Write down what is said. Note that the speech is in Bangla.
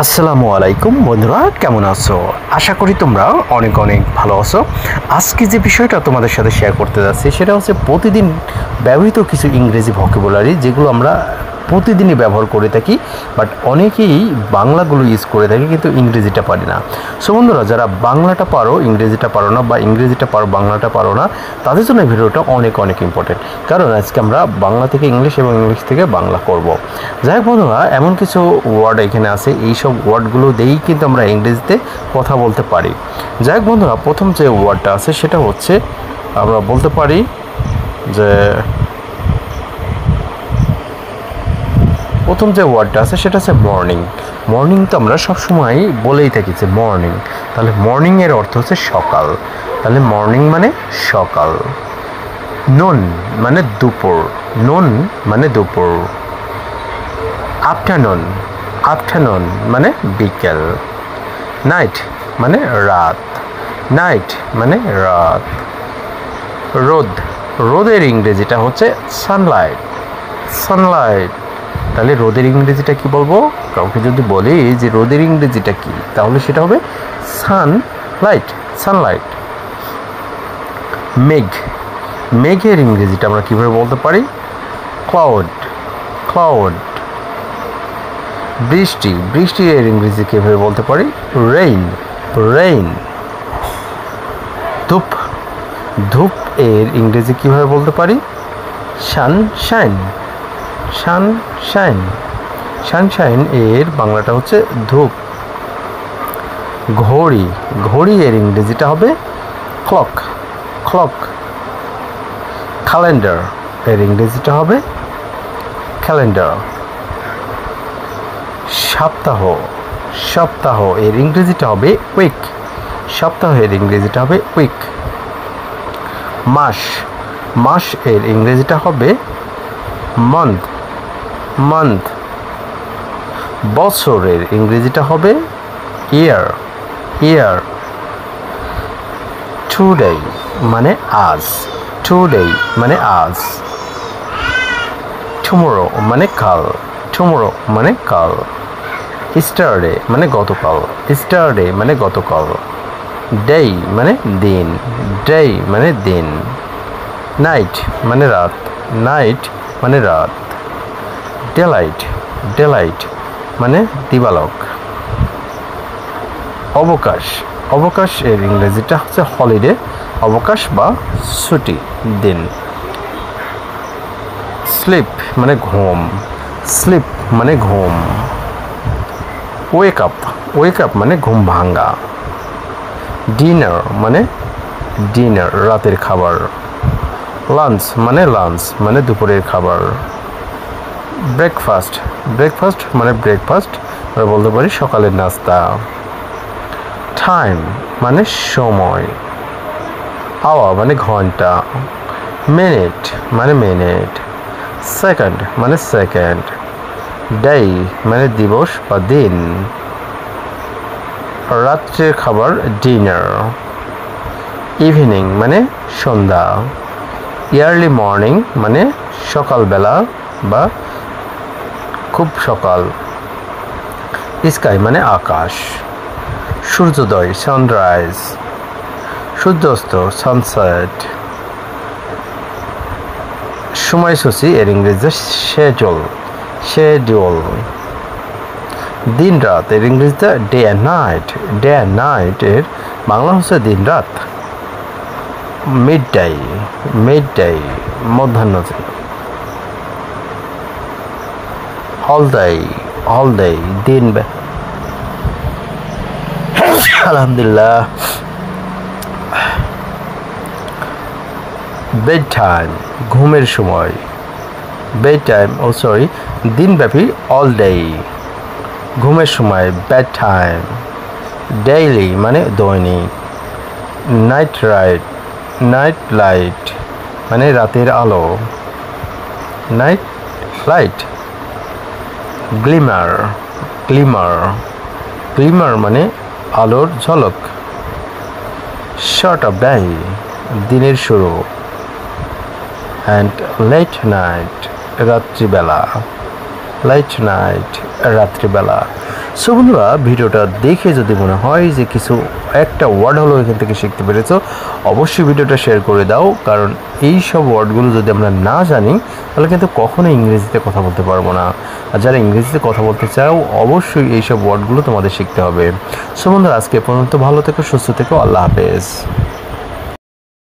আসসালামু আলাইকুম বন্ধুরা, কেমন আছো? আশা করি তোমরা অনেক অনেক ভালো আছো। আজকে যে বিষয়টা তোমাদের সাথে শেয়ার করতে যাচ্ছি সেটা হচ্ছে প্রতিদিন ব্যবহৃত কিছু ইংরেজি ভোকাবুলারি, যেগুলো আমরা প্রতিদিনই ব্যবহার করে থাকি, বাট অনেকেই বাংলাগুলো ইউজ করে থাকি কিন্তু ইংরেজিটা পারি না। সো বন্ধুরা, যারা বাংলাটা পারো ইংরেজিটা পারো না, বা ইংরেজিটা পারো বাংলাটা পারো না, তাদের জন্য ভিডিওটা অনেক অনেক ইম্পর্টেন্ট। কারণ আজকে আমরা বাংলা থেকে ইংলিশ এবং ইংলিশ থেকে বাংলা করব। যাই হোক বন্ধুরা, এমন কিছু ওয়ার্ড এখানে আছে, এইসব ওয়ার্ডগুলো দিয়েই কিন্তু আমরা ইংরেজিতে কথা বলতে পারি। যাই হোক বন্ধুরা, প্রথম যে ওয়ার্ডটা আছে সেটা হচ্ছে, আমরা বলতে পারি যে প্রথম যে ওয়ার্ডটা আছে সেটা হচ্ছে মর্নিং। মর্নিং তো আমরা সবসময় বলেই থাকি যে মর্নিং, তাহলে মর্নিংয়ের অর্থ হচ্ছে সকাল। তাহলে মর্নিং মানে সকাল। নুন মানে দুপুর, নুন মানে দুপুর। আফটারনুন, আফটারনুন মানে বিকেল। নাইট মানে রাত, নাইট মানে রাত। রোদ, রোদের ইংরেজিটা হচ্ছে সানলাইট, সানলাইট। তাহলে রোদের ইংরেজিটা কি বলবো? কাউকে যদি বলি যে রোদের ইংরেজিটা কি, তাহলে সেটা হবে সানলাইট, সানলাইট। মেঘ, মেঘের ইংরেজিটা আমরা কীভাবে বলতে পারি? Cloud, cloud. বৃষ্টি, বৃষ্টির ইংরেজি কীভাবে বলতে পারি? Rain, rain. ধূপ, ধূপ এর ইংরেজি কীভাবে বলতে পারি? Sunshine, Sunshine. সানশাইন এর বাংলাটা হচ্ছে ধূপ। ঘড়ি, ঘড়ি এর ইংরেজিটা হবে ক্লক, ক্লক। ক্যালেন্ডার এর ইংরেজিটা হবে ক্যালেন্ডার। সপ্তাহ, সপ্তাহ এর ইংরেজিটা হবে উইক, সপ্তাহ এর ইংরেজিটা হবে উইক। মাস, মাস এর ইংরেজিটা হবে মান্থ, মান্থ। বছরের ইংরেজিটা হবে ইয়ার, ইয়ার। টুডে মানে আজ, টুডে মানে আজ। টুমরো মানে কাল, টুমরো মানে কাল। ইস্টারডে মানে গতকাল, ইস্টারডে মানে গতকাল। ডে মানে দিন, ডে মানে দিন। নাইট মানে রাত, নাইট মানে রাত। ডেলাইট, ডেলাইট মানে দিবালোক। অবকাশ, অবকাশ এর ইংরেজিটা হচ্ছে হলিডে, অবকাশ বা ছুটি দিন। স্লিপ মানে ঘুম, স্লিপ মানে ঘুম। ওয়েক আপ, ওয়েক আপ মানে ঘুম ভাঙ্গা। ডিনার মানে ডিনার, রাতের খাবার। লাঞ্চ মানে লাঞ্চ মানে দুপুরের খাবার। ব্রেকফাস্ট, ব্রেকফাস্ট মানে ব্রেকফাস্ট, আমরা বলতে পারি সকালের নাস্তা। টাইম মানে সময়। আওয়ার মানে ঘন্টা। মিনিট মানে মিনিট। সেকেন্ড মানে সেকেন্ড। ডে মানে দিবস বা দিন। রাত্রের খাবার ডিনার। ইভিনিং মানে সন্ধ্যা। ইয়ার্লি মর্নিং মানে সকালবেলা বা খুব সকাল। স্কাই মানে আকাশ। সূর্যোদয় সানরাইজ, সূর্যাস্ত সানসেট। সময়সূচি এর ইংরেজিতে শেডিউল, শেডিউল। দিন রাত এর ইংরেজিতে day and night, day and night এর বাংলা হচ্ছে দিন রাত। মিড ডে, মিড ডে মধ্যাহ্ন। হল ডে, হল ডে দিন। আলহামদুলিল্লাহ। বেড টাইম ঘুমের সময়, বেড টাইম ও সরি দিনব্যাপী অল ডে, ঘুমের সময় বেড টাইম। ডেইলি মানে দৈনিক। নাইট রাইট, নাইট লাইট মানে রাতের আলো, নাইট লাইট। গ্লিমার, গ্লিমার, গ্লিমার মানে আলোর ঝলক। শর্ট অফ ডে দিনের শুরু। অ্যান্ড লেট নাইট রাত্রিবেলা, লাইট নাইট রাত্রিবেলা। সো বন্ধুরা, ভিডিওটা দেখে যদি মনে হয় যে কিছু একটা ওয়ার্ড হলো এখান থেকে শিখতে পেরেছো, অবশ্যই ভিডিওটা শেয়ার করে দাও। কারণ এই সব ওয়ার্ডগুলো যদি আমরা না জানি তাহলে কিন্তু কখনোই ইংরেজিতে কথা বলতে পারবো না। আর যারা ইংরেজিতে কথা বলতে চাও অবশ্যই এই সব ওয়ার্ডগুলো তোমাদের শিখতে হবে। সো বন্ধুরা, আজকে পর্যন্ত ভালো থেকো, সুস্থ থেকো, আল্লাহ হাফেজ।